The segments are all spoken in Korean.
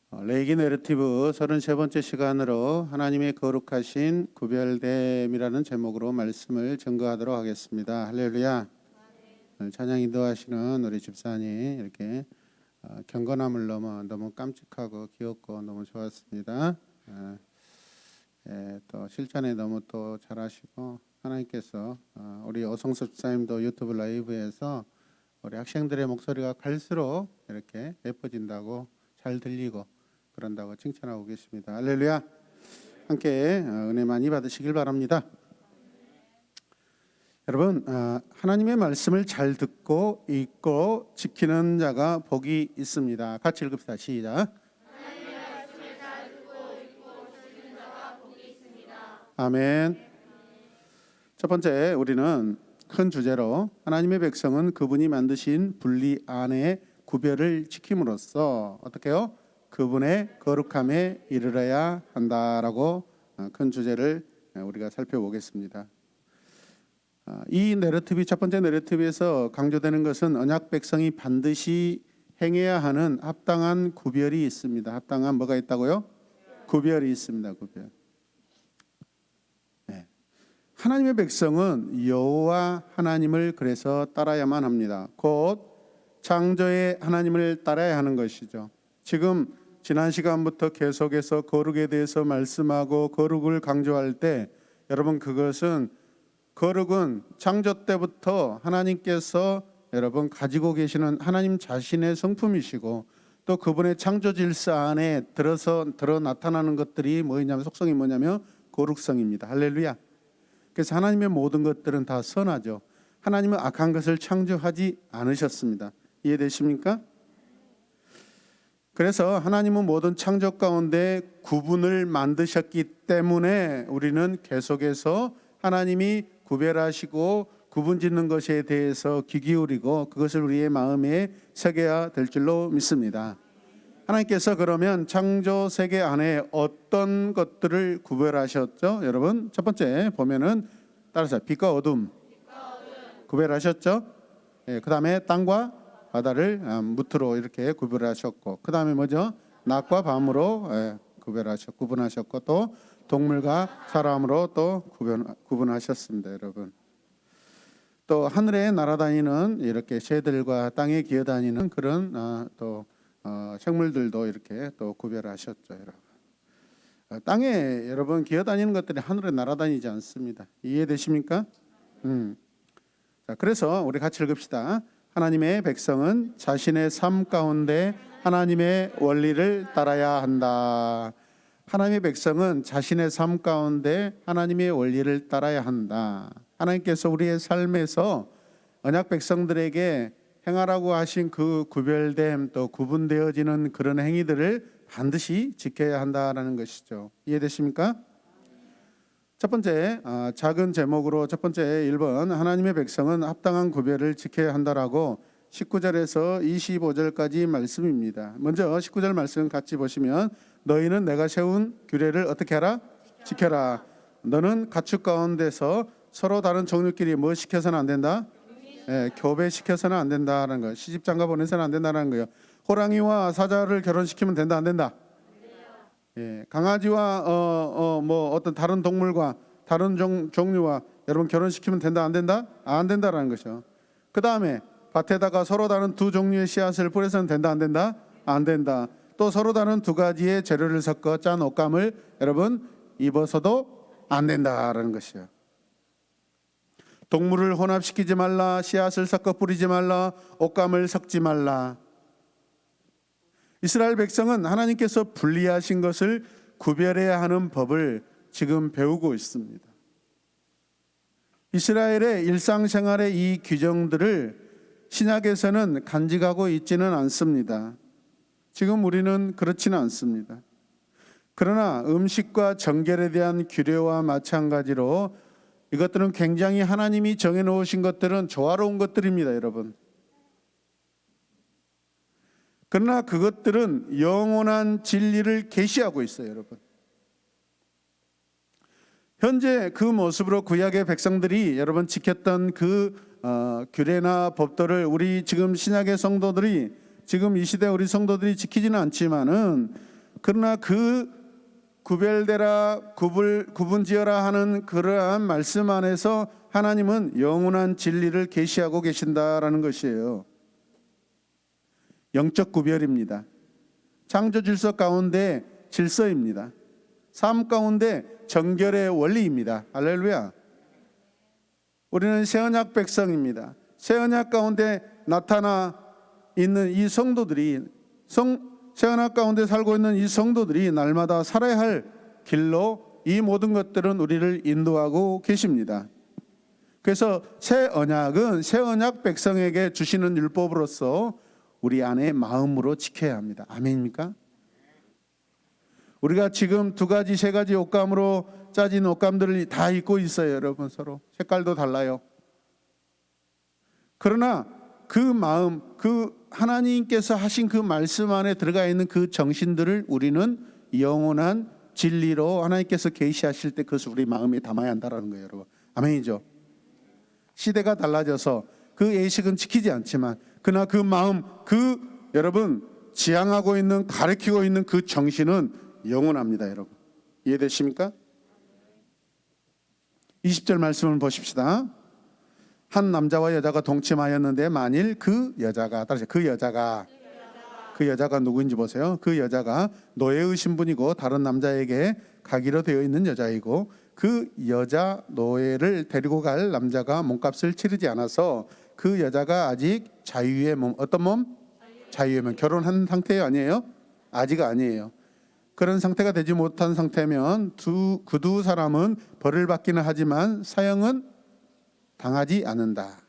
레이기 내러티브 33번째 시간으로 하나님의 거룩하신 구별됨이라는 제목으로 말씀을 증거하도록 하겠습니다. 할렐루야. 오늘 찬양 인도하시는 우리 집사님 이렇게 경건함을 넘어 너무 깜찍하고 귀엽고 너무 좋았습니다. 또 실전에 너무 또 잘하시고 하나님께서 우리 어성섭 집사님도 유튜브 라이브에서 우리 학생들의 목소리가 갈수록 이렇게 예뻐진다고 잘 들리고 그런다고 칭찬하고 계십니다. 할렐루야. 함께 은혜 많이 받으시길 바랍니다. 여러분, 하나님의 말씀을 잘 듣고 읽고 지키는 자가 복이 있습니다. 같이 읽읍시다. 시작. 하나님의 말씀을 잘 듣고 읽고 지키는 자가 복이 있습니다. 아멘. 첫 번째, 우리는 큰 주제로 하나님의 백성은 그분이 만드신 분리 안에 구별을 지킴으로써 어떻게 해요? 그분의 거룩함에 이르러야 한다라고 큰 주제를 우리가 살펴보겠습니다. 이 내러티브, 첫 번째 내러티브에서 강조되는 것은 언약 백성이 반드시 행해야 하는 합당한 구별이 있습니다. 합당한 뭐가 있다고요? 구별이 있습니다. 구별. 네. 하나님의 백성은 여호와 하나님을 그래서 따라야만 합니다. 곧 창조의 하나님을 따라야 하는 것이죠. 지금 지난 시간부터 계속해서 거룩에 대해서 말씀하고 거룩을 강조할 때 여러분 거룩은 창조 때부터 하나님께서 여러분 가지고 계시는 하나님 자신의 성품이시고 또 그분의 창조 질서 안에 드러 나타나는 것들이 뭐냐면 속성이 뭐냐면 거룩성입니다. 할렐루야. 그래서 하나님의 모든 것들은 다 선하죠. 하나님은 악한 것을 창조하지 않으셨습니다. 이해되십니까? 그래서 하나님은 모든 창조 가운데 구분을 만드셨기 때문에 우리는 계속해서 하나님이 구별하시고 구분 짓는 것에 대해서 귀 기울이고 그것을 우리의 마음에 새겨야 될 줄로 믿습니다. 하나님께서 그러면 창조 세계 안에 어떤 것들을 구별하셨죠? 여러분 첫 번째 보면은 따라서 빛과 어둠 구별하셨죠? 그 다음에 땅과 바다를 무트로 이렇게 구별하셨고 그 다음에 뭐죠? 낮과 밤으로 구분하셨고 또 동물과 사람으로 또 구분하셨습니다. 여러분 또 하늘에 날아다니는 이렇게 새들과 땅에 기어다니는 그런 또 생물들도 이렇게 또 구별하셨죠. 여러분 땅에 여러분 기어다니는 것들이 하늘에 날아다니지 않습니다. 이해되십니까? 자, 그래서 우리 같이 읽읍시다. 하나님의 백성은 자신의 삶 가운데 하나님의 원리를 따라야 한다. 하나님의 백성은 자신의 삶 가운데 하나님의 원리를 따라야 한다. 하나님께서 우리의 삶에서 언약 백성들에게 행하라고 하신 그 구별됨 또 구분되어지는 그런 행위들을 반드시 지켜야 한다라는 것이죠. 이해되십니까? 첫 번째 작은 제목으로 첫 번째 1번 하나님의 백성은 합당한 구별을 지켜야 한다라고 19절에서 25절까지 말씀입니다. 먼저 19절 말씀 같이 보시면 너희는 내가 세운 규례를 어떻게 하라? 지켜라. 너는 가축 가운데서 서로 다른 종류끼리 뭐 시켜서는 안 된다? 교배시켜서는 안 된다는 거. 시집장가 보내서는 안 된다는 거예요. 호랑이와 사자를 결혼시키면 된다 안 된다? 강아지와 뭐 어떤 다른 동물과 다른 종류와 여러분 결혼시키면 된다 안 된다? 안 된다라는 것이죠. 그 다음에 밭에다가 서로 다른 두 종류의 씨앗을 뿌려서는 된다 안 된다? 안 된다. 또 서로 다른 두 가지의 재료를 섞어 짠 옷감을 여러분 입어서도 안 된다라는 것이요. 동물을 혼합시키지 말라. 씨앗을 섞어 뿌리지 말라. 옷감을 섞지 말라. 이스라엘 백성은 하나님께서 분리하신 것을 구별해야 하는 법을 지금 배우고 있습니다. 이스라엘의 일상생활의 이 규정들을 신약에서는 간직하고 있지는 않습니다. 지금 우리는 그렇지는 않습니다. 그러나 음식과 정결에 대한 규례와 마찬가지로 이것들은 굉장히 하나님이 정해놓으신 것들은 조화로운 것들입니다. 여러분 그러나 그것들은 영원한 진리를 계시하고 있어요. 여러분 현재 그 모습으로 구약의 백성들이 여러분 지켰던 그 규례나 법도를 우리 지금 신약의 성도들이 지금 이 시대 우리 성도들이 지키지는 않지만은 그러나 그 구별되라 구분지어라 하는 그러한 말씀 안에서 하나님은 영원한 진리를 계시하고 계신다라는 것이에요. 영적 구별입니다. 창조 질서 가운데 질서입니다. 삶 가운데 정결의 원리입니다. 할렐루야. 우리는 새언약 백성입니다. 새언약 가운데 나타나 있는 이 성도들이 새언약 가운데 살고 있는 이 성도들이 날마다 살아야 할 길로 이 모든 것들은 우리를 인도하고 계십니다. 그래서 새 언약은 새 언약 백성에게 주시는 율법으로서 우리 안에 마음으로 지켜야 합니다. 아멘입니까? 우리가 지금 2가지 3가지 옷감으로 짜진 옷감들을 다 입고 있어요. 여러분, 서로 색깔도 달라요. 그러나 그 마음, 그 하나님께서 하신 그 말씀 안에 들어가 있는 그 정신들을 우리는 영원한 진리로 하나님께서 계시하실 때 그것을 우리 마음에 담아야 한다는 거예요. 여러분, 아멘이죠. 시대가 달라져서 그 예식은 지키지 않지만 그러나 그 마음, 그 여러분 지향하고 있는, 가르치고 있는 그 정신은 영원합니다. 여러분, 이해되십니까? 20절 말씀을 보십시다. 한 남자와 여자가 동침하였는데 만일 그 여자가 누구인지 보세요. 그 여자가 노예의 신분이고 다른 남자에게 가기로 되어 있는 여자이고 그 여자 노예를 데리고 갈 남자가 몸값을 치르지 않아서 그 여자가 아직 자유의 몸, 어떤 몸? 자유의 몸. 결혼한 상태 아니에요? 아직 아니에요. 그런 상태가 되지 못한 상태면 그 두 사람은 벌을 받기는 하지만 사형은 당하지 않는다.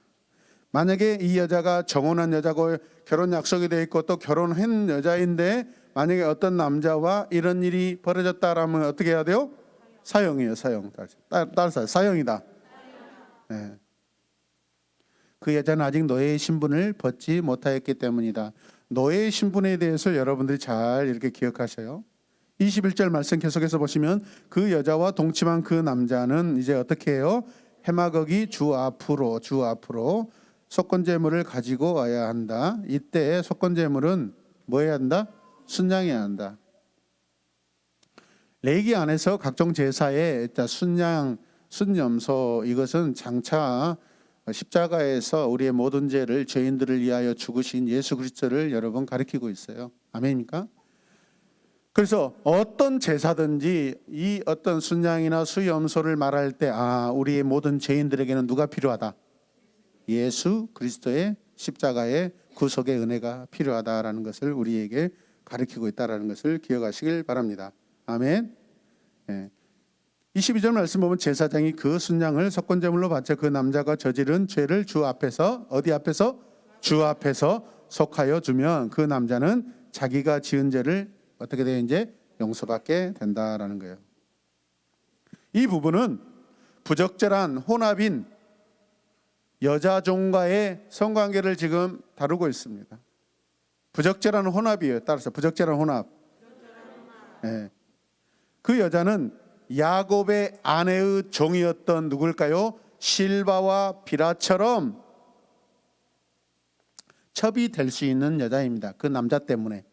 만약에 이 여자가 정혼한 여자고 결혼 약속이 돼 있고 또 결혼한 여자인데 만약에 어떤 남자와 이런 일이 벌어졌다라면 어떻게 해야 돼요? 사형이에요. 사형. 따라서 사형이다. 네. 그 여자는 아직 노예의 신분을 벗지 못하였기 때문이다. 노예의 신분에 대해서 여러분들이 잘 이렇게 기억하셔요. 21절 말씀 계속해서 보시면 그 여자와 동침한 그 남자는 이제 어떻게 해요? 해마거기 주 앞으로 속건제물을 가지고 와야 한다. 이때 속건제물은 뭐 해야 한다? 순양해야 한다. 레위기 안에서 각종 제사에 순양, 순염소 이것은 장차 십자가에서 우리의 모든 죄를 죄인들을 위하여 죽으신 예수 그리스도를 여러분 가리키고 있어요. 아멘입니까? 그래서 어떤 제사든지 이 어떤 순양이나 수염소를 말할 때 우리의 모든 죄인들에게는 누가 필요하다? 예수 그리스도의 십자가의 구속의 은혜가 필요하다라는 것을 우리에게 가르치고 있다라는 것을 기억하시길 바랍니다. 아멘. 22절 말씀 보면 제사장이 그 순양을 속건제물로 바쳐 그 남자가 저지른 죄를 주 앞에서 어디 앞에서? 주 앞에서 속하여 주면 그 남자는 자기가 지은 죄를 어떻게 돼요? 이제 용서받게 된다라는 거예요. 이 부분은 부적절한 혼합인 여자 종과의 성관계를 지금 다루고 있습니다. 부적절한 혼합이에요. 따라서 부적절한 혼합. 네. 그 여자는 야곱의 아내의 종이었던 누굴까요? 실바와 비라처럼 첩이 될 수 있는 여자입니다. 그 남자 때문에.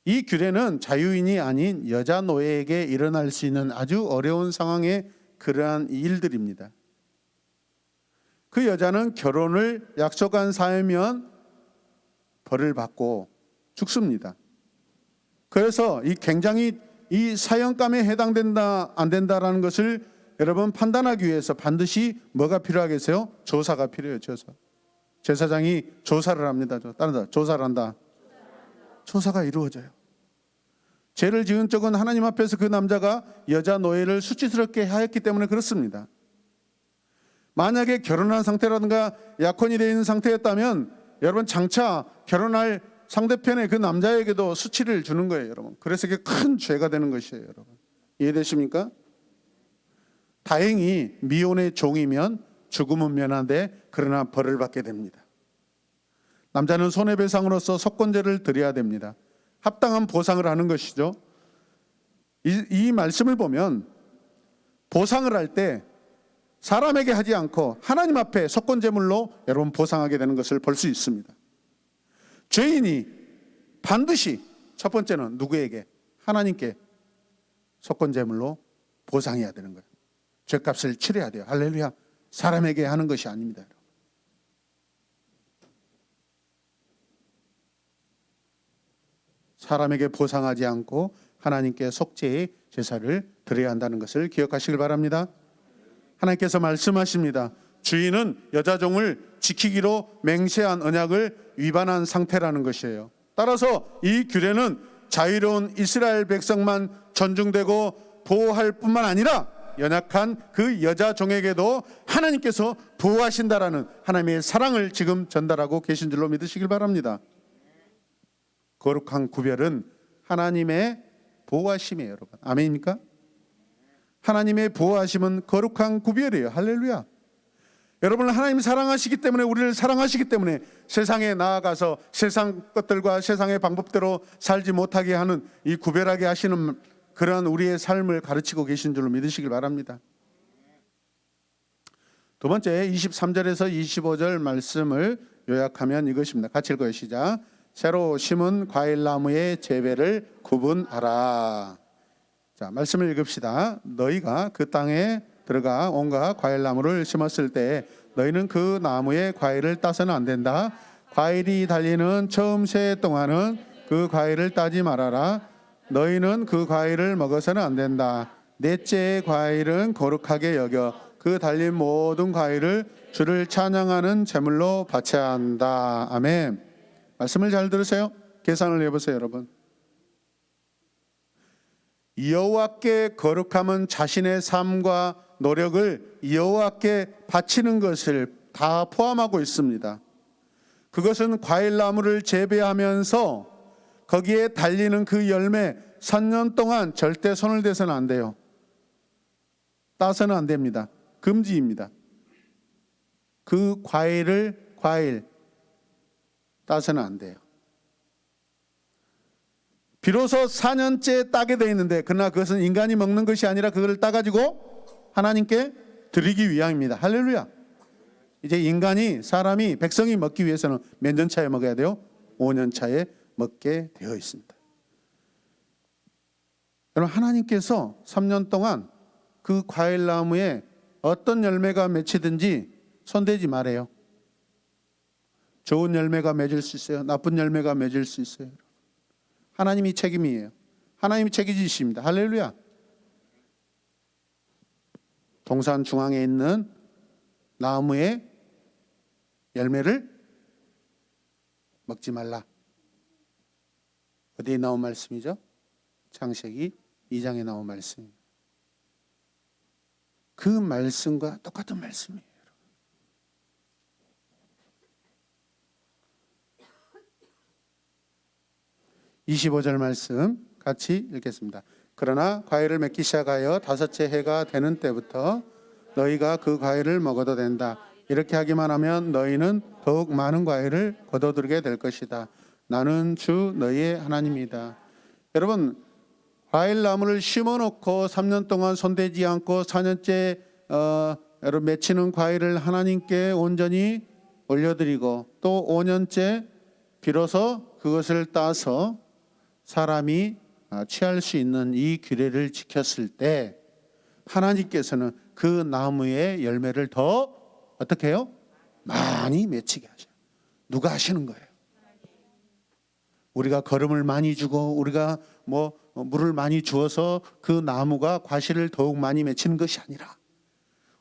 이 규례는 자유인이 아닌 여자 노예에게 일어날 수 있는 아주 어려운 상황의 그러한 일들입니다. 그 여자는 결혼을 약속한 사이면 벌을 받고 죽습니다. 그래서 이 굉장히 이 사형감에 해당된다 안 된다라는 것을 여러분 판단하기 위해서 반드시 뭐가 필요하겠어요? 조사가 필요해요. 조사. 제사장이 조사를 합니다. 조사를 한다. 조사가 이루어져요. 죄를 지은 쪽은 하나님 앞에서 그 남자가 여자 노예를 수치스럽게 하였기 때문에 그렇습니다. 만약에 결혼한 상태라든가 약혼이 되어 있는 상태였다면 여러분 장차 결혼할 상대편의 그 남자에게도 수치를 주는 거예요. 여러분. 그래서 이게 큰 죄가 되는 것이에요. 여러분. 이해되십니까? 다행히 미혼의 종이면 죽음은 면한데 그러나 벌을 받게 됩니다. 남자는 손해배상으로서 속건제를 드려야 됩니다. 합당한 보상을 하는 것이죠. 이 말씀을 보면 보상을 할 때 사람에게 하지 않고 하나님 앞에 속건제물로 여러분 보상하게 되는 것을 볼 수 있습니다. 죄인이 반드시 첫 번째는 누구에게? 하나님께 속건제물로 보상해야 되는 거예요. 죄값을 치러야 돼요. 할렐루야. 사람에게 하는 것이 아닙니다. 사람에게 보상하지 않고 하나님께 속죄의 제사를 드려야 한다는 것을 기억하시길 바랍니다. 하나님께서 말씀하십니다. 주인은 여자종을 지키기로 맹세한 언약을 위반한 상태라는 것이에요. 따라서 이 규례는 자유로운 이스라엘 백성만 존중되고 보호할 뿐만 아니라 연약한 그 여자종에게도 하나님께서 보호하신다라는 하나님의 사랑을 지금 전달하고 계신 줄로 믿으시길 바랍니다. 거룩한 구별은 하나님의 보호하심이에요, 여러분. 아멘입니까? 하나님의 보호하심은 거룩한 구별이에요. 할렐루야. 여러분을 하나님이 사랑하시기 때문에, 우리를 사랑하시기 때문에 세상에 나아가서 세상 것들과 세상의 방법대로 살지 못하게 하는, 이 구별하게 하시는 그러한 우리의 삶을 가르치고 계신 줄로 믿으시길 바랍니다. 두 번째 23절에서 25절 말씀을 요약하면 이것입니다. 같이 읽어요. 시작. 새로 심은 과일나무의 재배를 구분하라. 자, 말씀을 읽읍시다. 너희가 그 땅에 들어가 온갖 과일나무를 심었을 때 너희는 그 나무의 과일을 따서는 안 된다. 과일이 달리는 처음 새 동안은 그 과일을 따지 말아라. 너희는 그 과일을 먹어서는 안 된다. 넷째의 과일은 거룩하게 여겨 그 달린 모든 과일을 주를 찬양하는 제물로 바쳐야 한다. 아멘. 말씀을 잘 들으세요. 계산을 해보세요, 여러분. 여호와께 거룩함은 자신의 삶과 노력을 여호와께 바치는 것을 다 포함하고 있습니다. 그것은 과일나무를 재배하면서 거기에 달리는 그 열매 3년 동안 절대 손을 대서는 안 돼요. 따서는 안 됩니다. 금지입니다. 그 과일 따서는 안 돼요. 비로소 4년째 따게 되어 있는데, 그러나 그것은 인간이 먹는 것이 아니라 그걸 따가지고 하나님께 드리기 위함입니다. 할렐루야. 이제 인간이, 사람이, 백성이 먹기 위해서는 몇 년 차에 먹어야 돼요? 5년 차에 먹게 되어 있습니다. 여러분, 하나님께서 3년 동안 그 과일나무에 어떤 열매가 맺히든지 손대지 말아요. 좋은 열매가 맺을 수 있어요. 나쁜 열매가 맺을 수 있어요. 하나님이 책임이에요. 하나님이 책임지십니다. 할렐루야. 동산 중앙에 있는 나무의 열매를 먹지 말라. 어디에 나온 말씀이죠? 창세기 2장에 나온 말씀입니다. 그 말씀과 똑같은 말씀이에요. 25절 말씀 같이 읽겠습니다. 그러나 과일을 맺기 시작하여 5째 해가 되는 때부터 너희가 그 과일을 먹어도 된다. 이렇게 하기만 하면 너희는 더욱 많은 과일을 거둬들게 될 것이다. 나는 주 너희의 하나님이다. 여러분, 과일나무를 심어놓고 3년 동안 손대지 않고 4년째 여러분 맺히는 과일을 하나님께 온전히 올려드리고 또 5년째 비로소 그것을 따서 사람이 취할 수 있는 이 규례를 지켰을 때 하나님께서는 그 나무의 열매를 더 어떻게 해요? 많이 맺히게 하셔요. 누가 하시는 거예요? 우리가 거름을 많이 주고 우리가 물을 많이 주어서 그 나무가 과실을 더욱 많이 맺히는 것이 아니라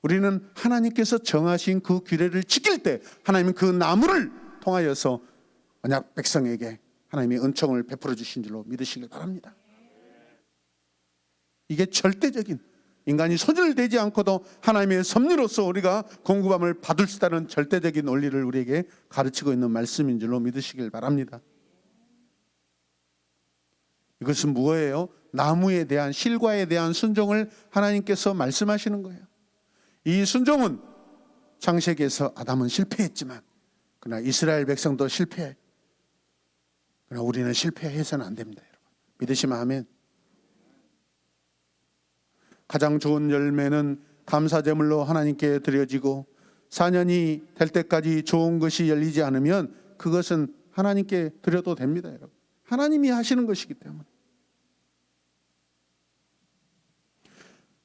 우리는 하나님께서 정하신 그 규례를 지킬 때 하나님은 그 나무를 통하여서 언약 백성에게 하나님의 은총을 베풀어 주신 줄로 믿으시길 바랍니다. 이게 절대적인, 인간이 손을 대지 않고도 하나님의 섭리로서 우리가 공급함을 받을 수 있다는 절대적인 원리를 우리에게 가르치고 있는 말씀인 줄로 믿으시길 바랍니다. 이것은 무엇이에요? 나무에 대한, 실과에 대한 순종을 하나님께서 말씀하시는 거예요. 이 순종은 창세기에서 아담은 실패했지만 그러나 이스라엘 백성도 실패해. 그러나 우리는 실패해서는 안 됩니다. 여러분. 믿으시면 아멘. 가장 좋은 열매는 감사제물로 하나님께 드려지고 4년이 될 때까지 좋은 것이 열리지 않으면 그것은 하나님께 드려도 됩니다. 여러분. 하나님이 하시는 것이기 때문에.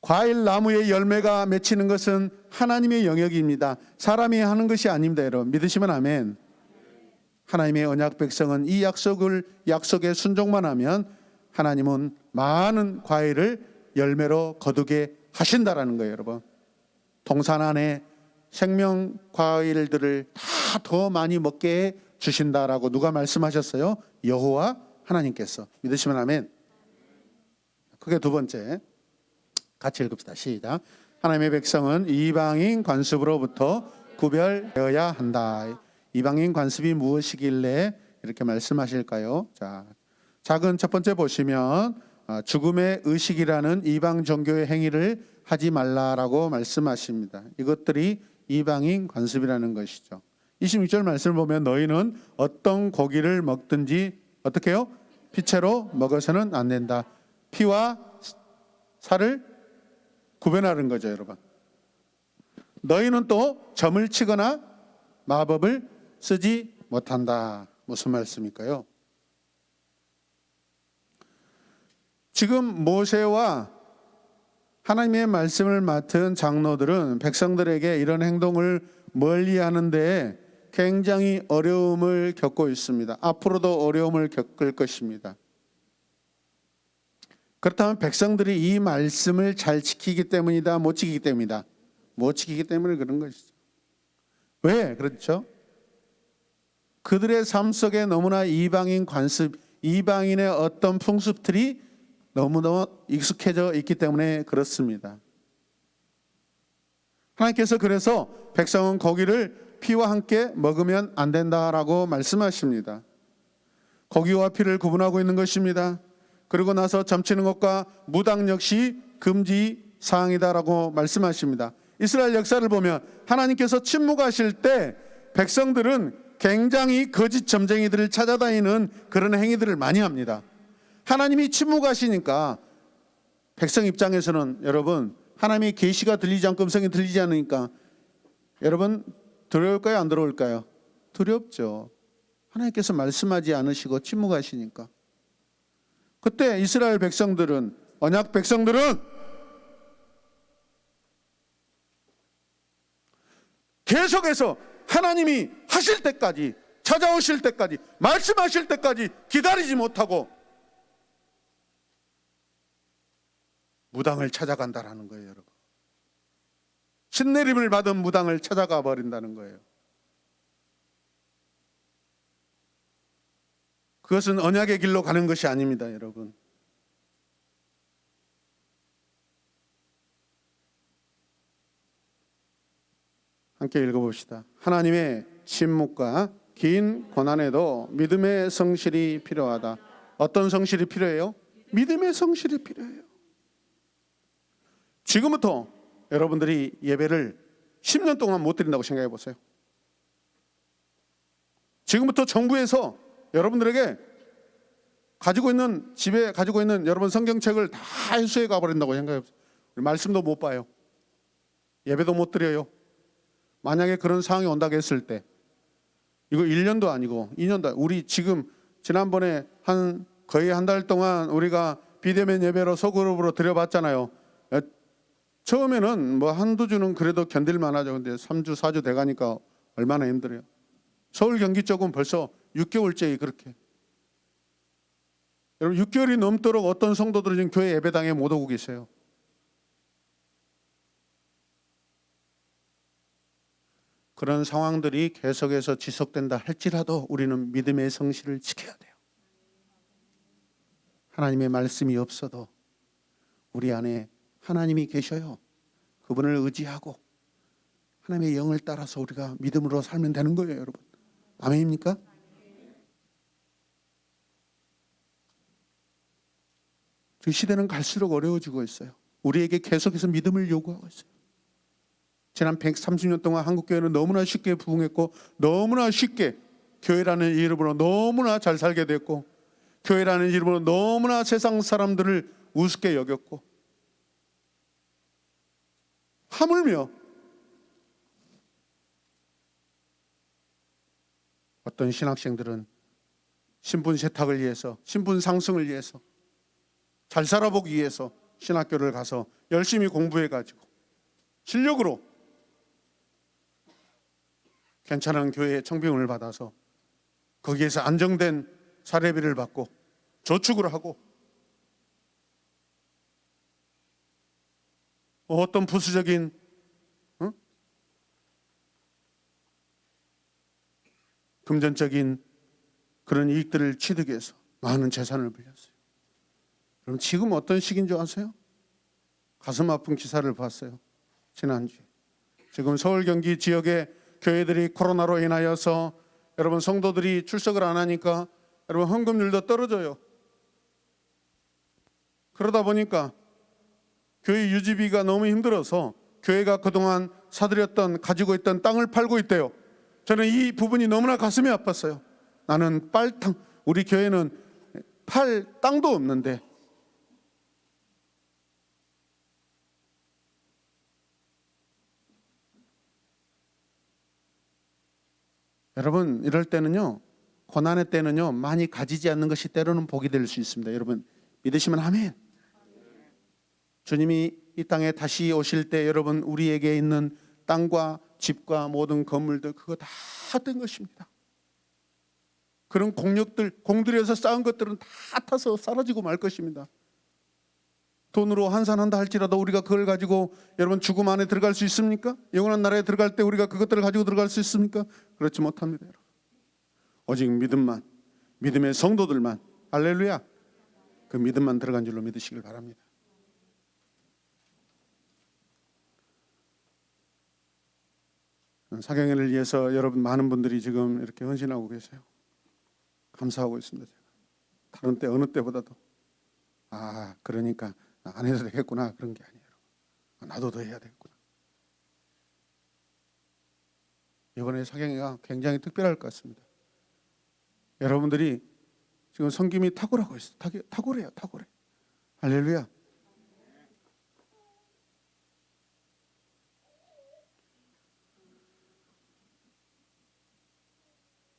과일 나무의 열매가 맺히는 것은 하나님의 영역입니다. 사람이 하는 것이 아닙니다. 여러분 믿으시면 아멘. 하나님의 언약 백성은 이 약속에 순종만 하면 하나님은 많은 과일을 열매로 거두게 하신다라는 거예요. 여러분 동산 안에 생명 과일들을 다 더 많이 먹게 주신다라고 누가 말씀하셨어요? 여호와 하나님께서. 믿으시면 아멘. 그게 두 번째. 같이 읽읍시다. 시작. 하나님의 백성은 이방인 관습으로부터 구별되어야 한다. 이방인 관습이 무엇이길래 이렇게 말씀하실까요? 자, 작은 첫 번째 보시면 죽음의 의식이라는 이방 종교의 행위를 하지 말라라고 말씀하십니다. 이것들이 이방인 관습이라는 것이죠. 26절 말씀을 보면 너희는 어떤 고기를 먹든지 어떻게 해요? 피채로 먹어서는 안 된다. 피와 살을 구별하는 거죠, 여러분. 너희는 또 점을 치거나 마법을 쓰지 못한다. 무슨 말씀일까요? 지금 모세와 하나님의 말씀을 맡은 장로들은 백성들에게 이런 행동을 멀리하는 데 굉장히 어려움을 겪고 있습니다. 앞으로도 어려움을 겪을 것입니다. 그렇다면 백성들이 이 말씀을 잘 지키기 때문이다, 못 지키기 때문이다. 못 지키기 때문에 그런 것이죠. 왜 그렇죠? 그들의 삶 속에 너무나 이방인 관습, 이방인의 어떤 풍습들이 너무너무 익숙해져 있기 때문에 그렇습니다. 하나님께서 그래서 백성은 고기를 피와 함께 먹으면 안 된다라고 말씀하십니다. 고기와 피를 구분하고 있는 것입니다. 그리고 나서 점치는 것과 무당 역시 금지 사항이다라고 말씀하십니다. 이스라엘 역사를 보면 하나님께서 침묵하실 때 백성들은 굉장히 거짓 점쟁이들을 찾아다니는 그런 행위들을 많이 합니다. 하나님이 침묵하시니까 백성 입장에서는 여러분 하나님의 계시가 들리지 않고 음성이 들리지 않으니까 여러분 두려울까요? 안 두려울까요? 두렵죠. 하나님께서 말씀하지 않으시고 침묵하시니까. 그때 이스라엘 백성들은, 언약 백성들은 계속해서 하나님이 하실 때까지, 찾아오실 때까지, 말씀하실 때까지 기다리지 못하고 무당을 찾아간다라는 거예요, 여러분. 신내림을 받은 무당을 찾아가 버린다는 거예요. 그것은 언약의 길로 가는 것이 아닙니다, 여러분. 함께 읽어봅시다. 하나님의 침묵과 긴 고난에도 믿음의 성실이 필요하다. 어떤 성실이 필요해요? 믿음의 성실이 필요해요. 지금부터 여러분들이 예배를 10년 동안 못 드린다고 생각해 보세요. 지금부터 정부에서 여러분들에게 가지고 있는, 집에 가지고 있는 여러분 성경책을 다 회수해 가버린다고 생각해 보세요. 말씀도 못 봐요. 예배도 못 드려요. 만약에 그런 상황이 온다고 했을 때 이거 1년도 아니고 2년도 아니고, 우리 지금 지난번에 거의 한 달 동안 우리가 비대면 예배로 소그룹으로 드려봤잖아요. 처음에는 뭐 한두 주는 그래도 견딜만 하죠. 근데 3주 4주 돼가니까 얼마나 힘들어요. 서울 경기 쪽은 벌써 6개월째 그렇게. 여러분 6개월이 넘도록 어떤 성도들은 지금 교회 예배당에 못 오고 계세요. 그런 상황들이 계속해서 지속된다 할지라도 우리는 믿음의 성실을 지켜야 돼요. 하나님의 말씀이 없어도 우리 안에 하나님이 계셔요. 그분을 의지하고 하나님의 영을 따라서 우리가 믿음으로 살면 되는 거예요, 여러분. 아멘입니까? 그 시대는 갈수록 어려워지고 있어요. 우리에게 계속해서 믿음을 요구하고 있어요. 지난 130년 동안 한국교회는 너무나 쉽게 부흥했고 너무나 쉽게 교회라는 이름으로 너무나 잘 살게 됐고 교회라는 이름으로 너무나 세상 사람들을 우습게 여겼고 하물며 어떤 신학생들은 신분 세탁을 위해서, 신분 상승을 위해서, 잘 살아보기 위해서 신학교를 가서 열심히 공부해가지고 실력으로 괜찮은 교회에 청빙을 받아서 거기에서 안정된 사례비를 받고 저축을 하고 어떤 부수적인 금전적인 그런 이익들을 취득해서 많은 재산을 불렸어요. 그럼 지금 어떤 시기인 줄 아세요? 가슴 아픈 기사를 봤어요. 지난주에. 지금 서울 경기 지역의 교회들이 코로나로 인하여서 여러분 성도들이 출석을 안 하니까 여러분 헌금률도 떨어져요. 그러다 보니까 교회 유지비가 너무 힘들어서 교회가 그동안 사들였던 가지고 있던 땅을 팔고 있대요. 저는 이 부분이 너무나 가슴이 아팠어요. 나는 우리 교회는 팔 땅도 없는데 여러분 이럴 때는요, 고난의 때는요 많이 가지지 않는 것이 때로는 복이 될 수 있습니다. 여러분 믿으시면 아멘. 주님이 이 땅에 다시 오실 때 여러분 우리에게 있는 땅과 집과 모든 건물들 그거 다 된 것입니다. 그런 공들여서 쌓은 것들은 다 타서 사라지고 말 것입니다. 돈으로 환산한다 할지라도 우리가 그걸 가지고 여러분 죽음 안에 들어갈 수 있습니까? 영원한 나라에 들어갈 때 우리가 그것들을 가지고 들어갈 수 있습니까? 그렇지 못합니다. 여러분. 오직 믿음만, 믿음의 성도들만, 할렐루야, 그 믿음만 들어간 줄로 믿으시길 바랍니다. 사경회를 위해서 여러분 많은 분들이 지금 이렇게 헌신하고 계세요. 감사하고 있습니다. 제가. 다른 때 어느 때보다도 그러니까 안 해도 되겠구나 그런 게 아니에요. 나도 더 해야 되겠구나. 이번에 사경회가 굉장히 특별할 것 같습니다. 여러분들이 지금 섬김이 탁월하고 있어요. 탁월해요. 할렐루야.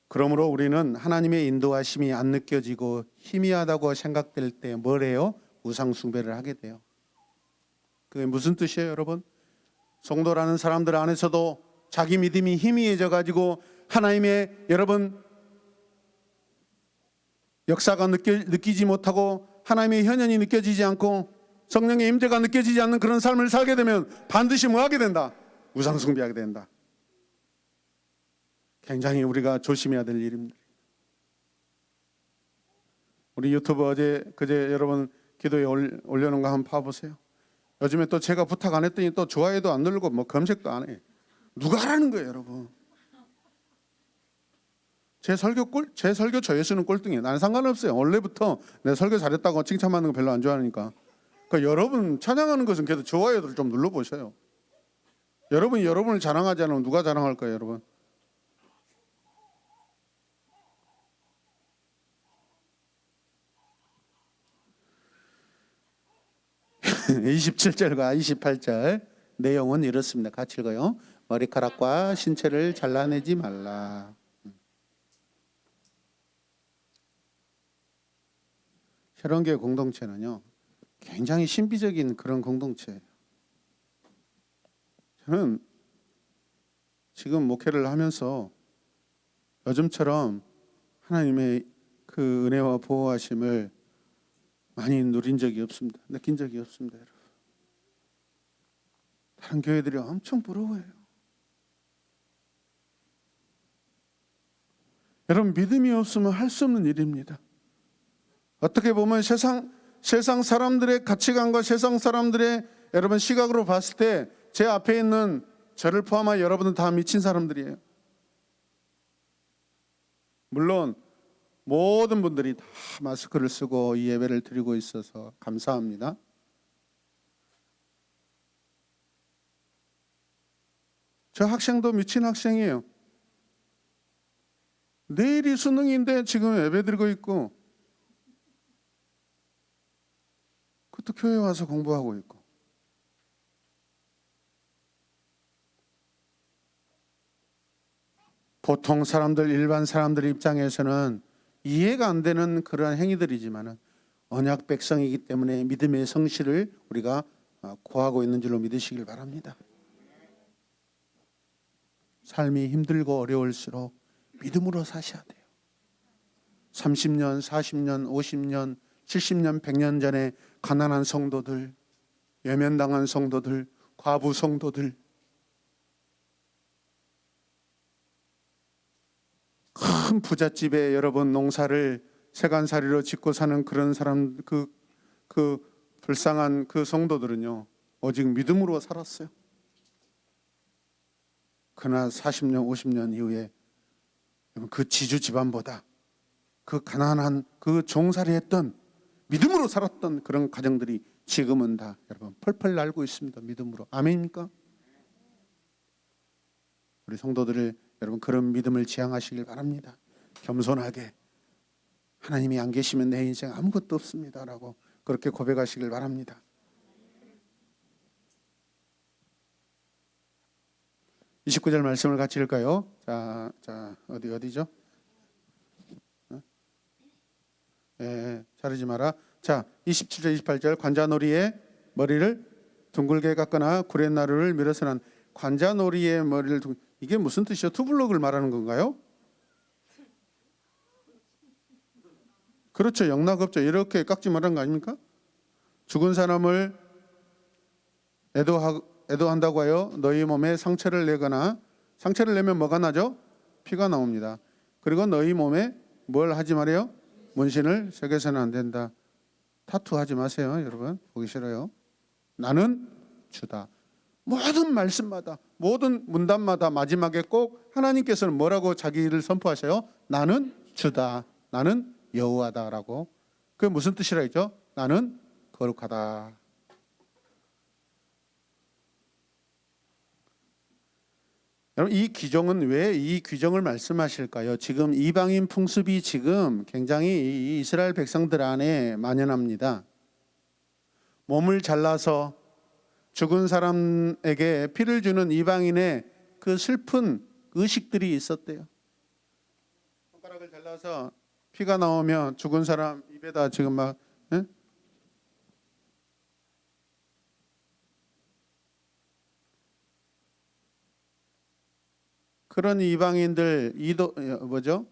그러므로 우리는 하나님의 인도하심이 안 느껴지고 희미하다고 생각될 때 뭘 해요? 우상 숭배를 하게 돼요. 그게 무슨 뜻이에요, 여러분? 성도라는 사람들 안에서도 자기 믿음이 희미해져 가지고 하나님의 여러분 역사가 느끼지 못하고 하나님의 현현이 느껴지지 않고 성령의 임재가 느껴지지 않는 그런 삶을 살게 되면 반드시 뭐 하게 된다? 우상 숭배하게 된다. 굉장히 우리가 조심해야 될 일입니다. 우리 유튜브 그제 여러분 기도에 올려놓은 거 한번 봐보세요. 요즘에 또 제가 부탁 안 했더니 또 좋아요도 안 누르고 뭐 검색도 안 해. 누가 하라는 거예요, 여러분? 제 설교 조회수는 꼴등이에요. 나는 상관없어요. 원래부터 내 설교 잘했다고 칭찬받는 거 별로 안 좋아하니까. 그러니까 여러분 찬양하는 것은 그래도 좋아요를 좀 눌러보셔요. 여러분이 여러분을 자랑하지 않으면 누가 자랑할 거예요, 여러분? (27절과 28절) 내용은 이렇습니다. 같이 읽어요. 머리카락과 신체를 잘라내지 말라. 새로운교회 공동체는요 굉장히 신비적인 그런 공동체예요. 저는 지금 목회를 하면서 요즘처럼 하나님의 그 은혜와 보호하심을 많이 누린 적이 없습니다. 느낀 적이 없습니다, 여러분. 다른 교회들이 엄청 부러워해요. 여러분 믿음이 없으면 할 수 없는 일입니다. 어떻게 보면 세상 사람들의 가치관과 세상 사람들의 여러분 시각으로 봤을 때 제 앞에 있는 저를 포함하여 여러분은 다 미친 사람들이에요. 물론 모든 분들이 다 마스크를 쓰고 이 예배를 드리고 있어서 감사합니다. 저 학생도 미친 학생이에요. 내일이 수능인데 지금 예배 드리고 있고 그것도 교회 와서 공부하고 있고 보통 사람들 일반 사람들 입장에서는 이해가 안 되는 그러한 행위들이지만은 언약 백성이기 때문에 믿음의 성실을 우리가 구하고 있는 줄로 믿으시길 바랍니다. 삶이 힘들고 어려울수록 믿음으로 사셔야 돼요. 30년, 40년, 50년, 70년, 100년 전에 가난한 성도들, 외면당한 성도들, 과부 성도들, 큰 부잣집에 여러분 농사를 세간살이로 짓고 사는 그런 사람, 그 불쌍한 그 성도들은요, 오직 믿음으로 살았어요. 그러나 40년, 50년 이후에 그 지주 집안보다 그 가난한 그 종살이했던 믿음으로 살았던 그런 가정들이 지금은 다 여러분 펄펄 날고 있습니다. 믿음으로. 아멘입니까? 우리 성도들을 여러분 그런 믿음을 지향하시길 바랍니다. 겸손하게 하나님이 안 계시면 내 인생 아무것도 없습니다라고 그렇게 고백하시길 바랍니다. 이 29절 말씀을 같이 읽을까요? 자 어디죠? 자르지 마라. 자 27절 28절 관자놀이의 머리를 둥글게 깎거나 구렛나루를 밀어서 난 관자놀이의 머리를 이게 무슨 뜻이요? 투블럭을 말하는 건가요? 그렇죠. 영락없죠. 이렇게 깎지 말라는 거 아닙니까? 죽은 사람을 애도한다고 하여 너희 몸에 상처를 내거나 상처를 내면 뭐가 나죠? 피가 나옵니다. 그리고 너희 몸에 뭘 하지 말아요? 문신을 새겨서는 안 된다. 타투하지 마세요, 여러분. 보기 싫어요. 나는 주다. 모든 말씀마다 모든 문단마다 마지막에 꼭 하나님께서는 뭐라고 자기를 선포하셔요? 나는 주다. 나는 여호와다라고. 그게 무슨 뜻이라 했죠? 나는 거룩하다. 여러분 이 규정은 왜 이 규정을 말씀하실까요? 지금 이방인 풍습이 지금 굉장히 이스라엘 백성들 안에 만연합니다. 몸을 잘라서 죽은 사람에게 피를 주는 이방인의 그 슬픈 의식들이 있었대요. 손가락을 잘라서 피가 나오면 죽은 사람 입에다 지금 막 그런 이방인들 뭐죠?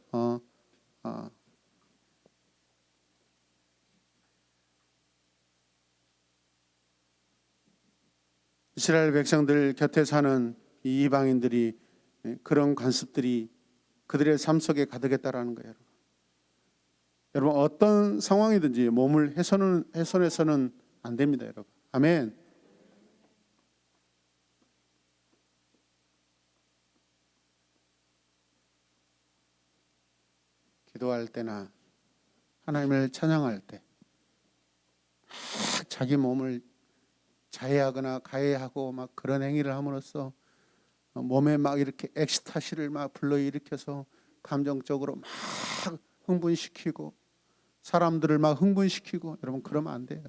이스라엘 백성들 곁에 사는 이 이방인들이 그런 관습들이 그들의 삶 속에 가득했다라는 거예요. 여러분 어떤 상황이든지 몸을 훼손해서는 안 됩니다, 여러분. 아멘. 기도할 때나 하나님을 찬양할 때 자기 몸을 자해하거나 가해하고 막 그런 행위를 함으로써 몸에 막 이렇게 엑스타시를 막 불러일으켜서 감정적으로 막 흥분시키고 사람들을 막 흥분시키고 여러분 그러면 안 돼요.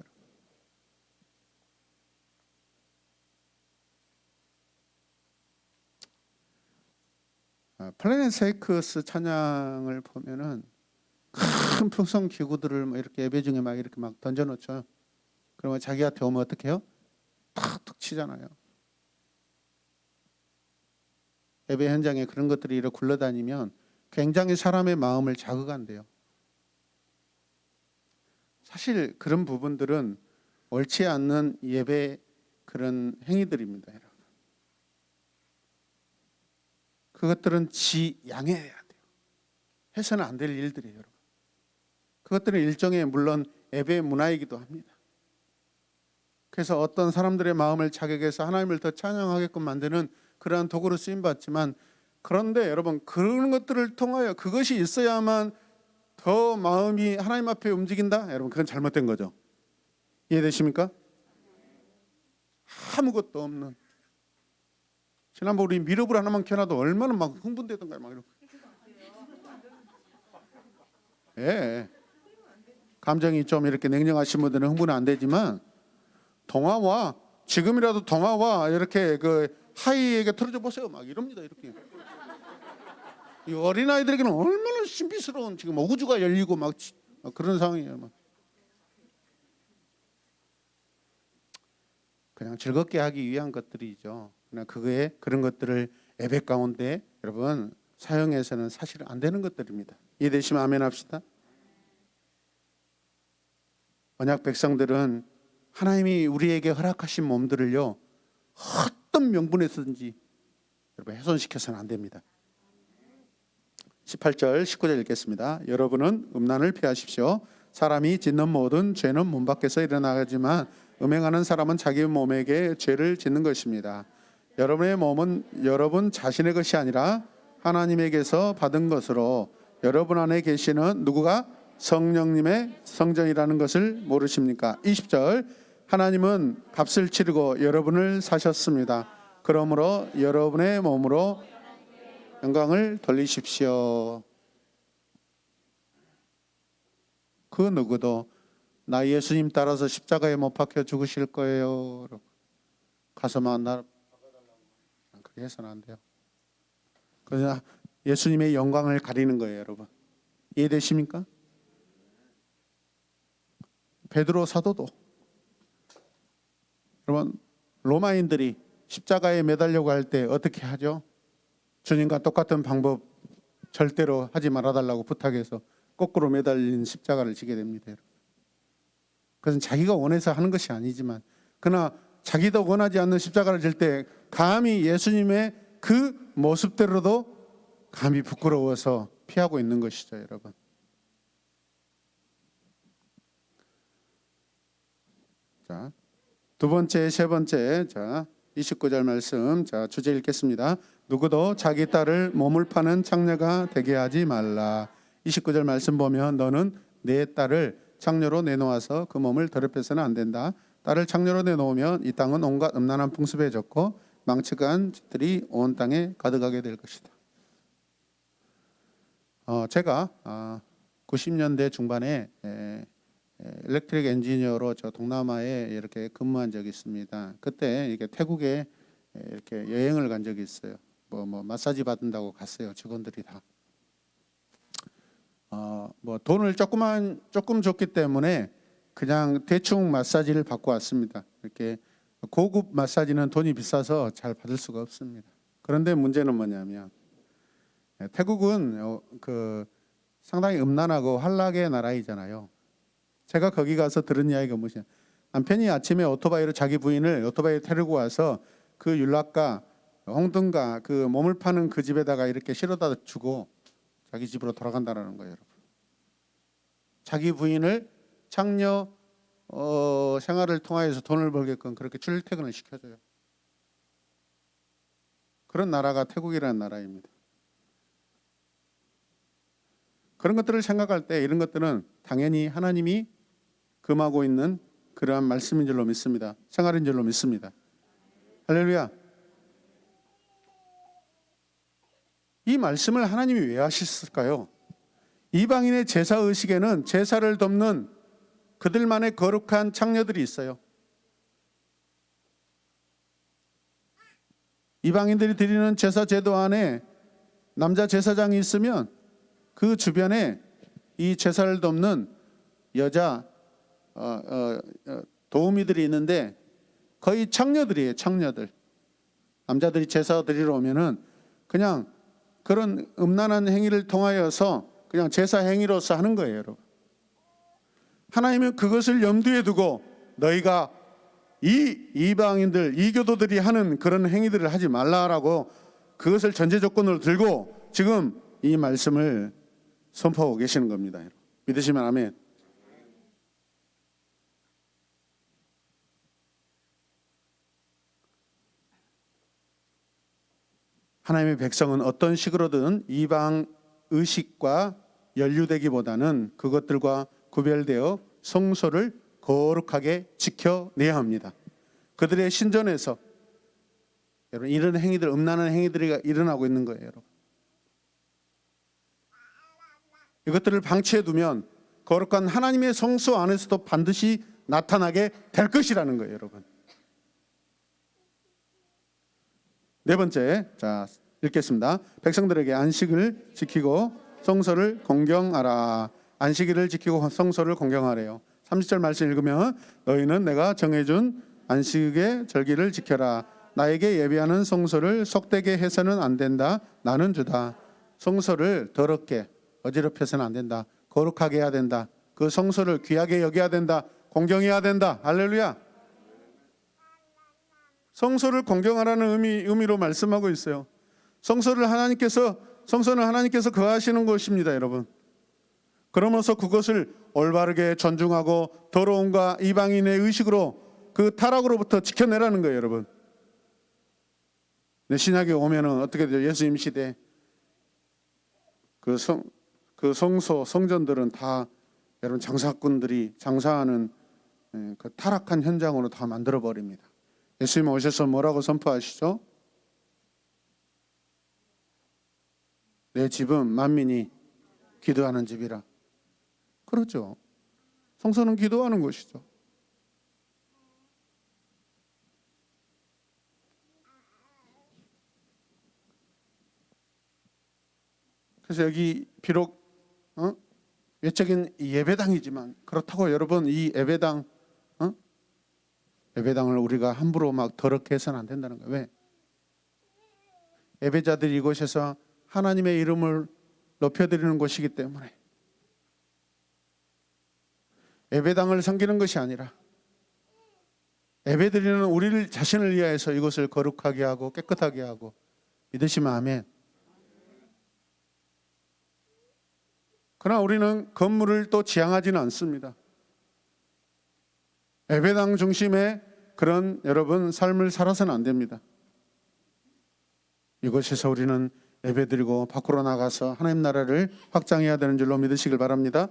플래닛 세이크스 찬양을 보면은 큰 풍성 기구들을 막 이렇게 예배 중에 막 이렇게 막 던져놓죠. 그러면 자기한테 오면 어떻게 해요? 탁탁 치잖아요. 예배 현장에 그런 것들이 이렇게 굴러다니면 굉장히 사람의 마음을 자극한대요. 사실 그런 부분들은 옳지 않는 예배 그런 행위들입니다, 여러분. 그것들은 지양해야 돼요. 해서는 안 될 일들이에요, 여러분. 그것들은 일종의 물론 예배 문화이기도 합니다. 그래서 어떤 사람들의 마음을 자극해서 하나님을 더 찬양하게끔 만드는 그러한 도구로 쓰임 받지만, 그런데 여러분 그런 것들을 통하여 그것이 있어야만 더 마음이 하나님 앞에 움직인다? 여러분 그건 잘못된 거죠. 이해되십니까? 아무것도 없는, 지난번 우리 미러볼 하나만 켜놔도 얼마나 막 흥분되던가요, 막 이렇게. 예. 감정이 좀 이렇게 냉정하신 분들은 흥분은 안 되지만, 동화와 지금이라도 동화와 이렇게 그 하이에게 틀어줘 보세요, 막 이럽니다, 이렇게. 이 어린아이들에게는 얼마나 신비스러운 지금 우주가 열리고 막 그런 상황이에요. 막. 그냥 즐겁게 하기 위한 것들이죠. 그냥 그런 것들을 예배 가운데 여러분 사용해서는 사실 안 되는 것들입니다. 이해되시면 아멘 합시다. 언약 백성들은 하나님이 우리에게 허락하신 몸들을요 어떤 명분에서든지 여러분 훼손시켜서는 안 됩니다. 18절 19절 읽겠습니다. 여러분은 음란을 피하십시오. 사람이 짓는 모든 죄는 몸 밖에서 일어나지만 음행하는 사람은 자기 몸에게 죄를 짓는 것입니다. 여러분의 몸은 여러분 자신의 것이 아니라 하나님에게서 받은 것으로 여러분 안에 계시는 누구가 성령님의 성전이라는 것을 모르십니까? 20절 하나님은 값을 치르고 여러분을 사셨습니다. 그러므로 여러분의 몸으로 영광을 돌리십시오. 그 누구도 나 예수님 따라서 십자가에 못 박혀 죽으실 거예요. 가서만 나 그렇게 해서는 안 돼요. 그래서 예수님의 영광을 가리는 거예요, 여러분. 이해되십니까? 베드로 사도도 여러분 로마인들이 십자가에 매달려고 할 때 어떻게 하죠? 주님과 똑같은 방법 절대로 하지 말아달라고 부탁해서 거꾸로 매달린 십자가를 지게 됩니다. 여러분. 그것은 자기가 원해서 하는 것이 아니지만 그러나 자기도 원하지 않는 십자가를 질 때 감히 예수님의 그 모습대로도 감히 부끄러워서 피하고 있는 것이죠, 여러분. 자, 두 번째, 세 번째, 자 29절 말씀, 자 주제 읽겠습니다. 누구도 자기 딸을 몸을 파는 창녀가 되게 하지 말라. 29절 말씀 보면 너는 내 딸을 창녀로 내놓아서 그 몸을 더럽혀서는 안 된다. 딸을 창녀로 내놓으면 이 땅은 온갖 음란한 풍습에 젖고 망측한 짓들이 온 땅에 가득하게 될 것이다. 제가 90년대 중반에 일렉트릭 엔지니어로 저 동남아에 이렇게 근무한 적이 있습니다. 그때 이게 태국에 이렇게 여행을 간 적이 있어요. 뭐 마사지 받는다고 갔어요. 직원들이 다. 뭐 돈을 조금 줬기 때문에 그냥 대충 마사지를 받고 왔습니다. 이렇게 고급 마사지는 돈이 비싸서 잘 받을 수가 없습니다. 그런데 문제는 뭐냐면 태국은 그 상당히 음란하고 환락의 나라이잖아요. 제가 거기 가서 들은 이야기가 뭐냐? 남편이 아침에 오토바이로 자기 부인을 오토바이에 태우고 와서 그 율락가 홍등가 그 몸을 파는 그 집에다가 이렇게 실어다 주고 자기 집으로 돌아간다는 거예요, 여러분. 자기 부인을 창녀 생활을 통하여서 돈을 벌게끔 그렇게 출퇴근을 시켜줘요. 그런 나라가 태국이라는 나라입니다. 그런 것들을 생각할 때 이런 것들은 당연히 하나님이 금하고 있는 그러한 말씀인 줄로 믿습니다. 생활인 줄로 믿습니다. 할렐루야. 이 말씀을 하나님이 왜 하셨을까요? 이방인의 제사 의식에는 제사를 돕는 그들만의 거룩한 창녀들이 있어요. 이방인들이 드리는 제사 제도 안에 남자 제사장이 있으면 그 주변에 이 제사를 돕는 여자 도우미들이 있는데 거의 창녀들이에요. 창녀들. 남자들이 제사 드리러 오면은 그냥 그런 음란한 행위를 통하여서 그냥 제사 행위로서 하는 거예요, 여러분. 하나님은 그것을 염두에 두고 너희가 이 이방인들, 이교도들이 하는 그런 행위들을 하지 말라라고 그것을 전제 조건으로 들고 지금 이 말씀을 선포하고 계시는 겁니다. 믿으시면 아멘. 하나님의 백성은 어떤 식으로든 이방 의식과 연루되기보다는 그것들과 구별되어 성소를 거룩하게 지켜내야 합니다. 그들의 신전에서 여러분 이런 행위들, 음란한 행위들이 일어나고 있는 거예요, 여러분. 이것들을 방치해 두면 거룩한 하나님의 성소 안에서도 반드시 나타나게 될 것이라는 거예요, 여러분. 네 번째, 자 읽겠습니다. 백성들에게 안식을 지키고 성서를 공경하라. 안식일을 지키고 성서를 공경하래요. 30절 말씀 읽으면 너희는 내가 정해준 안식의 절기를 지켜라. 나에게 예비하는 성소를 속되게 해서는 안 된다. 나는 주다. 성소를 더럽게 어지럽혀서는 안 된다. 거룩하게 해야 된다. 그 성소를 귀하게 여겨야 된다. 공경해야 된다. 할렐루야. 성소를 공경하라는 의미로 말씀하고 있어요. 성소는 하나님께서 거하시는 곳입니다, 여러분. 그러면서 그것을 올바르게 존중하고 더러움과 이방인의 의식으로 그 타락으로부터 지켜내라는 거예요, 여러분. 신약에 오면은 어떻게 돼요? 예수님 시대 그 성소 성전들은 다 여러분 장사꾼들이 장사하는 그 타락한 현장으로 다 만들어 버립니다. 예수님 오셔서 뭐라고 선포하시죠? 내 집은 만민이 기도하는 집이라. 그렇죠. 성소는 기도하는 곳이죠. 그래서 여기 비록 외적인 예배당이지만 그렇다고 여러분 이 예배당을 우리가 함부로 막 더럽게 해서는 안 된다는 거예요. 왜? 예배자들이 이곳에서 하나님의 이름을 높여드리는 곳이기 때문에 예배당을 섬기는 것이 아니라 예배드리는 우리를 자신을 위하여서 이곳을 거룩하게 하고 깨끗하게 하고 믿으시면 아멘. 그러나 우리는 건물을 또 지향하지는 않습니다. 예배당 중심의 그런 여러분 삶을 살아서는 안 됩니다. 이곳에서 우리는 예배드리고 밖으로 나가서 하나님 나라를 확장해야 되는 줄로 믿으시길 바랍니다.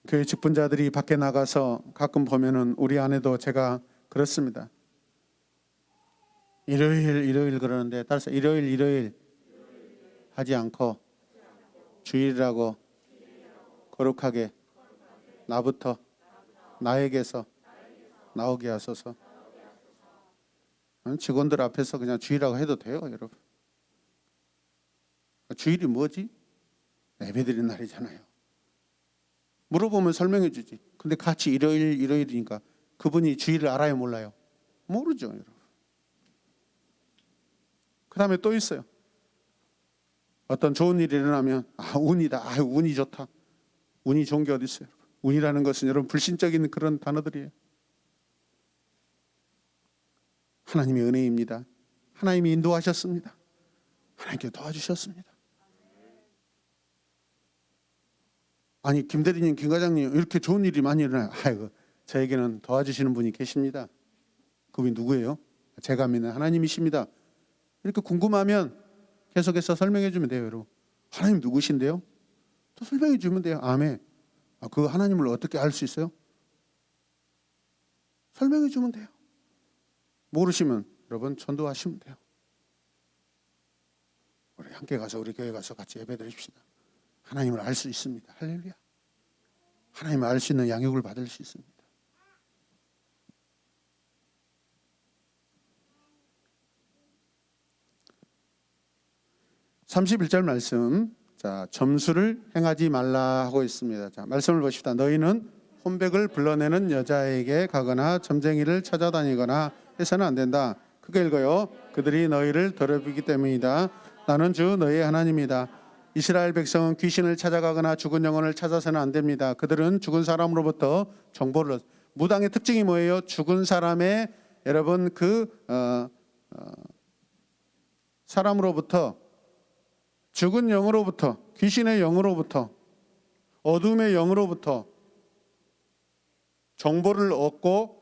교회 직분자들이 밖에 나가서 가끔 보면은 우리 안에도 제가 그렇습니다. 일요일 그러는데 따라서 일요일 하지 않고 주일이라고 거룩하게 나부터 나에게서 나오게 하소서. 직원들 앞에서 그냥 주일이라고 해도 돼요, 여러분. 주일이 뭐지? 예배드리는 날이잖아요. 물어보면 설명해 주지. 근데 같이 일요일이니까 그분이 주일을 알아요, 몰라요? 모르죠, 여러분. 그 다음에 또 있어요. 어떤 좋은 일이 일어나면 운이다. 운이 좋다. 운이 좋은 게 어디 있어요? 운이라는 것은 여러분 불신적인 그런 단어들이에요. 하나님의 은혜입니다. 하나님이 인도하셨습니다. 하나님께 도와주셨습니다. 아니 김 대리님, 김 과장님 이렇게 좋은 일이 많이 일어나요. 아이고 저에게는 도와주시는 분이 계십니다. 그분이 누구예요? 제가 믿는 하나님이십니다. 이렇게 궁금하면 계속해서 설명해 주면 돼요, 여러분. 하나님 누구신데요? 또 설명해 주면 돼요. 아멘. 그 하나님을 어떻게 알 수 있어요? 설명해 주면 돼요. 모르시면 여러분 전도하시면 돼요. 우리 함께 가서 우리 교회 가서 같이 예배드립시다. 하나님을 알 수 있습니다. 할렐루야. 하나님을 알 수 있는 양육을 받을 수 있습니다. (31절) 말씀. 자, 점수를 행하지 말라 하고 있습니다. 자, 말씀을 보십시다. 너희는 혼백을 불러내는 여자에게 가거나 점쟁이를 찾아다니거나 해서는 안 된다. 크게 읽어요. 그들이 너희를 더럽히기 때문이다. 나는 주 너희의 하나님이다. 이스라엘 백성은 귀신을 찾아가거나 죽은 영혼을 찾아서는 안 됩니다. 그들은 죽은 사람으로부터 정보를 무당의 특징이 뭐예요? 죽은 사람의 여러분 사람으로부터 죽은 영으로부터 귀신의 영으로부터 어둠의 영으로부터 정보를 얻고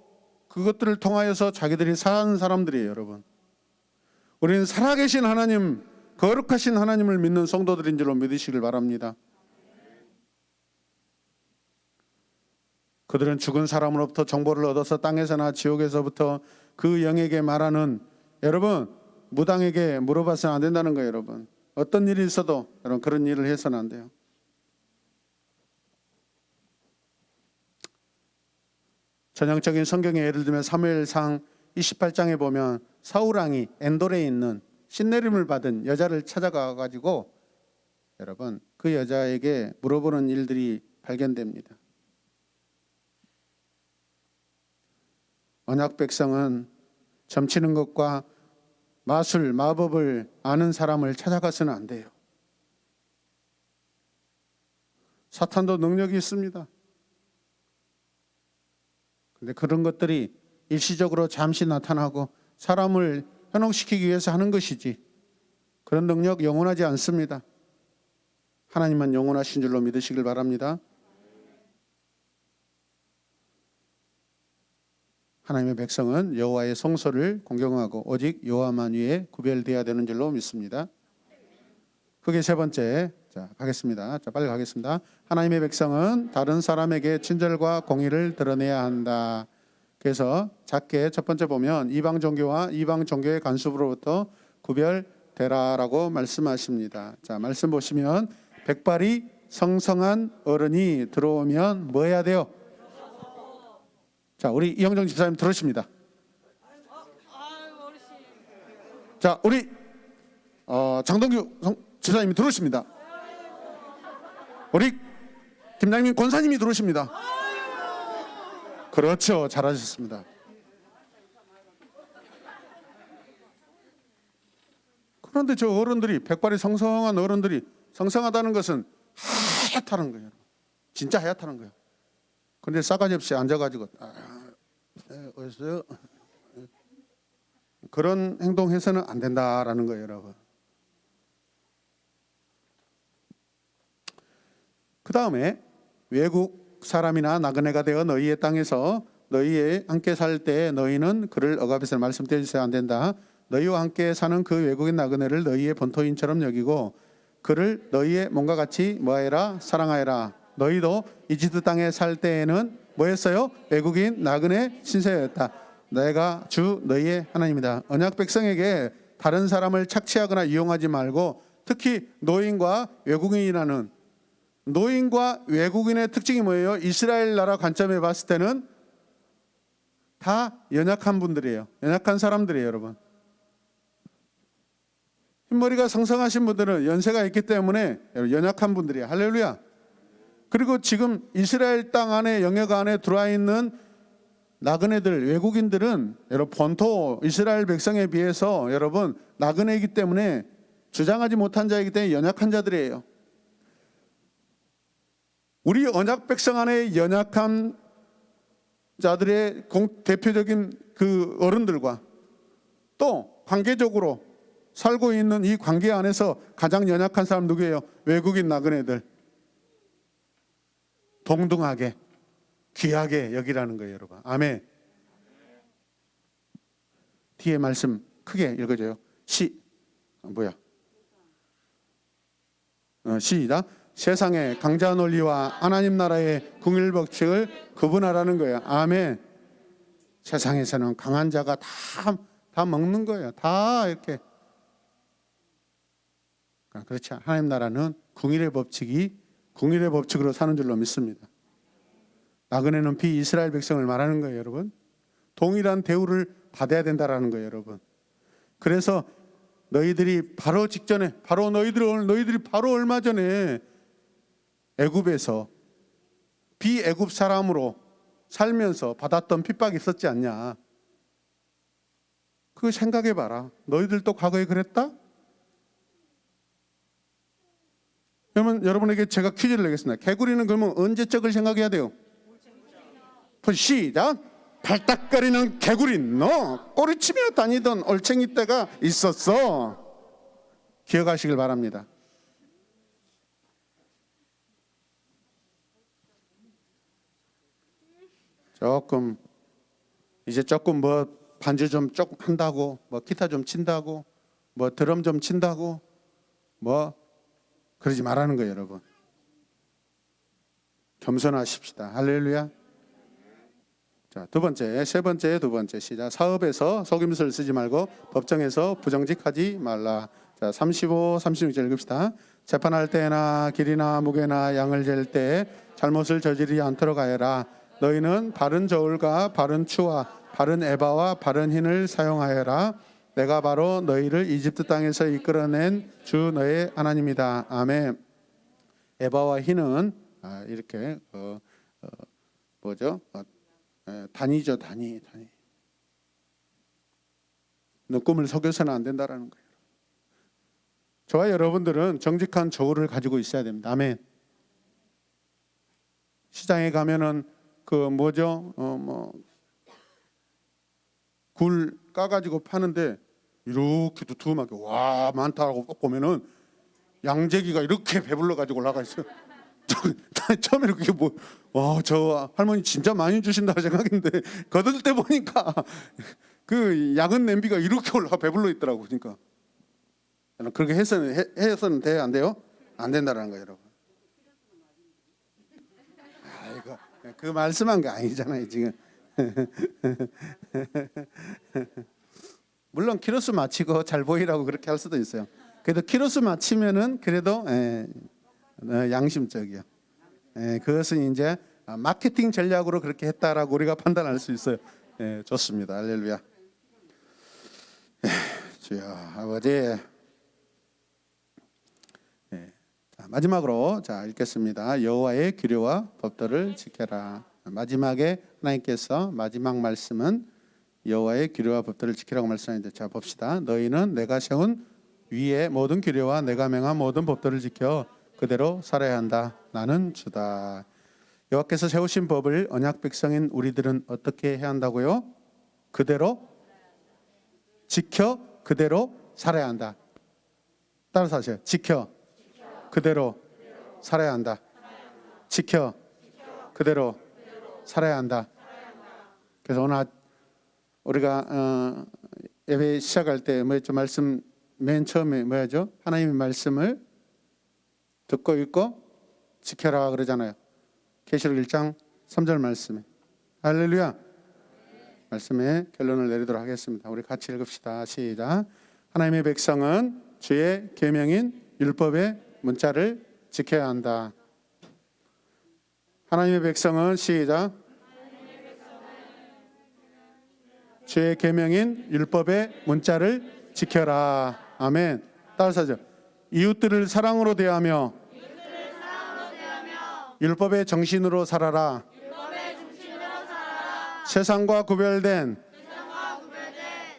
그것들을 통하여서 자기들이 사는 사람들이에요, 여러분. 우리는 살아계신 하나님, 거룩하신 하나님을 믿는 성도들인 줄로 믿으시길 바랍니다. 그들은 죽은 사람으로부터 정보를 얻어서 땅에서나 지옥에서부터 그 영에게 말하는, 여러분 무당에게 물어봐서는 안 된다는 거예요, 여러분. 어떤 일이 있어도 여러분 그런 일을 해서는 안 돼요. 전형적인 성경에 예를 들면 사무엘상 28장에 보면 사울 왕이 엔돌에 있는 신내림을 받은 여자를 찾아가 가지고 여러분 그 여자에게 물어보는 일들이 발견됩니다. 언약 백성은 점치는 것과 마술, 마법을 아는 사람을 찾아가서는 안 돼요. 사탄도 능력이 있습니다. 근데 그런 것들이 일시적으로 잠시 나타나고 사람을 현혹시키기 위해서 하는 것이지 그런 능력 영원하지 않습니다. 하나님만 영원하신 줄로 믿으시길 바랍니다. 하나님의 백성은 여호와의 성소를 공경하고 오직 여호와만 위에 구별되어야 되는 줄로 믿습니다. 그게 세 번째. 자, 가겠습니다. 자, 빨리 가겠습니다. 하나님의 백성은 다른 사람에게 친절과 공의를 드러내야 한다. 그래서 작게 첫 번째 보면 이방 종교와 이방 종교의 간섭으로부터 구별되라라고 말씀하십니다. 자, 말씀 보시면 백발이 성성한 어른이 들어오면 뭐 해야 돼요? 자, 우리 이영정 집사님 들으십니다. 자, 우리 장동규 집사님이 들으십니다. 우리 김장민 권사님이 들으십니다. 그렇죠, 잘하셨습니다. 그런데 저 어른들이 백발이 성성한 어른들이 성성하다는 것은 하얗다는 거예요. 진짜 하얗다는 거예요. 근데 싸가지 없이 앉아가지고 어디서요? 그런 행동해서는 안 된다라는 거예요, 여러분. 그 다음에 외국 사람이나 나그네가 되어 너희의 땅에서 너희의 함께 살 때 너희는 그를 억압해서 말씀드려주셔야 안 된다. 너희와 함께 사는 그 외국인 나그네를 너희의 본토인처럼 여기고 그를 너희의 몸과 같이 뭐하여라? 사랑하여라. 너희도 이집트 땅에 살 때에는 뭐였어요? 외국인 나그네 신세였다. 내가 주 너희의 하나님이다. 언약 백성에게 다른 사람을 착취하거나 이용하지 말고 특히 노인과 외국인이라는 노인과 외국인의 특징이 뭐예요? 이스라엘 나라 관점에 봤을 때는 다 연약한 분들이에요. 연약한 사람들이에요, 여러분. 흰머리가 성성하신 분들은 연세가 있기 때문에 연약한 분들이에요. 할렐루야. 그리고 지금 이스라엘 땅 안에 영역 안에 들어와 있는 나그네들, 외국인들은 여러분 본토 이스라엘 백성에 비해서 여러분 나그네이기 때문에 주장하지 못한 자이기 때문에 연약한 자들이에요. 우리 언약 백성 안에 연약한 자들의 대표적인 그 어른들과 또 관계적으로 살고 있는 이 관계 안에서 가장 연약한 사람 누구예요? 외국인 나그네들. 동등하게 귀하게 여기라는 거예요, 여러분. 아멘. 뒤에 말씀 크게 읽어줘요. 시작. 세상의 강자 논리와 하나님 나라의 궁일 법칙을 구분하라는 거예요. 아멘. 세상에서는 강한 자가 다 먹는 거예요. 다 이렇게. 그렇지. 하나님 나라는 궁일의 법칙으로 사는 줄로 믿습니다. 나그네는 비이스라엘 백성을 말하는 거예요, 여러분. 동일한 대우를 받아야 된다라는 거예요, 여러분. 그래서 너희들이 너희들이 바로 얼마 전에 애굽에서 비애굽 사람으로 살면서 받았던 핍박이 있었지 않냐? 그거 생각해 봐라. 너희들도 과거에 그랬다? 그러면 여러분에게 제가 퀴즈를 내겠습니다. 개구리는 그러면 언제적을 생각해야 돼요? 시작. 발딱거리는 개구리 너 꼬리치며 다니던 올챙이 때가 있었어. 기억하시길 바랍니다. 조금 뭐 반주 좀 조금 한다고, 뭐 기타 좀 친다고, 뭐 드럼 좀 친다고, 뭐 그러지 말라는 거예요, 여러분. 겸손하십시다. 할렐루야. 자, 두 번째 시작. 사업에서 속임수를 쓰지 말고 법정에서 부정직하지 말라. 자, 35, 36절 읽읍시다. 재판할 때나 길이나 무게나 양을 잴 때 잘못을 저지르지 않도록 하여라. 너희는 바른 저울과 바른 추와 바른 에바와 바른 흰을 사용하여라. 내가 바로 너희를 이집트 땅에서 이끌어낸 주 너의 하나님이다. 아멘. 에바와 흰은 이렇게 뭐죠? 단위죠, 단위. 너 꿈을 속여서는 안 된다라는 거예요. 저와 여러분들은 정직한 저울을 가지고 있어야 됩니다. 아멘. 시장에 가면은 굴 까가지고 파는데 이렇게 두툼하게 와 많다고 보면은 양재기가 이렇게 배불러 가지고 올라가 있어요. 처음에는 그게 저 할머니 진짜 많이 주신다 생각했는데 거들 때 보니까 그 양은 냄비가 이렇게 올라가 배불러 있더라고. 그러니까 그렇게 해서는 돼요, 안 돼요? 안 된다라는 거예요, 여러분. 이거 그 말씀한 게 아니잖아요, 지금. 물론 키로수 맞추고 잘 보이라고 그렇게 할 수도 있어요. 그래도 키로수 맞추면은 그래도 양심적이요. 그것은 이제 마케팅 전략으로 그렇게 했다라고 우리가 판단할 수 있어요. 좋습니다. 할렐루야. 주여 아버지. 마지막으로 읽겠습니다. 여호와의 규례와 법도를 지켜라. 마지막에 하나님께서 마지막 말씀은 여호와의 규례와 법도를 지키라고 말씀하는데, 자 봅시다. 너희는 내가 세운 위의 모든 규례와 내가 명한 모든 법도를 지켜 그대로 살아야 한다. 나는 주다. 여호와께서 세우신 법을 언약 백성인 우리들은 어떻게 해야 한다고요? 그대로 지켜 그대로 살아야 한다. 따라서 하세요. 지켜 그대로 살아야 한다. 지켜 그대로 살아야 한다. 그래서 오늘 우리가 예배 시작할 때 뭐였죠? 말씀 맨 처음에 뭐였죠? 하나님의 말씀을 듣고 읽고 지켜라 그러잖아요. 계시록 1장 3절 말씀에. 할렐루야. 말씀의 결론을 내리도록 하겠습니다. 우리 같이 읽읍시다. 시작. 하나님의 백성은 주의 계명인 율법의 문자를 지켜야 한다. 하나님의 백성은 시작. 주의 계명인 율법의 문자를 지켜라. 아멘. 따라서 하죠. 이웃들을 사랑으로 대하며 율법의 정신으로 살아라. 세상과 구별된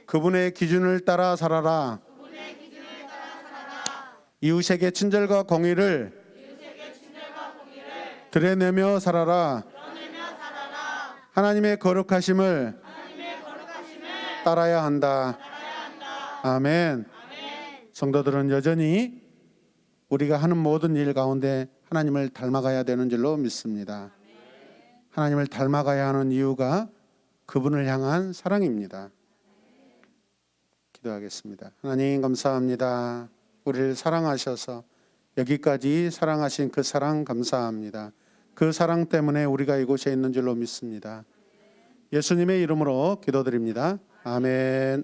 그분의 기준을 따라 살아라. 이웃에게 친절과 공의를 드러내며 살아라. 하나님의 거룩하심을 따라야 한다. 아멘. 성도들은 여전히 우리가 하는 모든 일 가운데 하나님을 닮아가야 되는 줄로 믿습니다. 하나님을 닮아가야 하는 이유가 그분을 향한 사랑입니다. 기도하겠습니다. 하나님 감사합니다. 우리를 사랑하셔서 여기까지 사랑하신 그 사랑 감사합니다. 그 사랑 때문에 우리가 이곳에 있는 줄로 믿습니다. 예수님의 이름으로 기도드립니다. 아멘.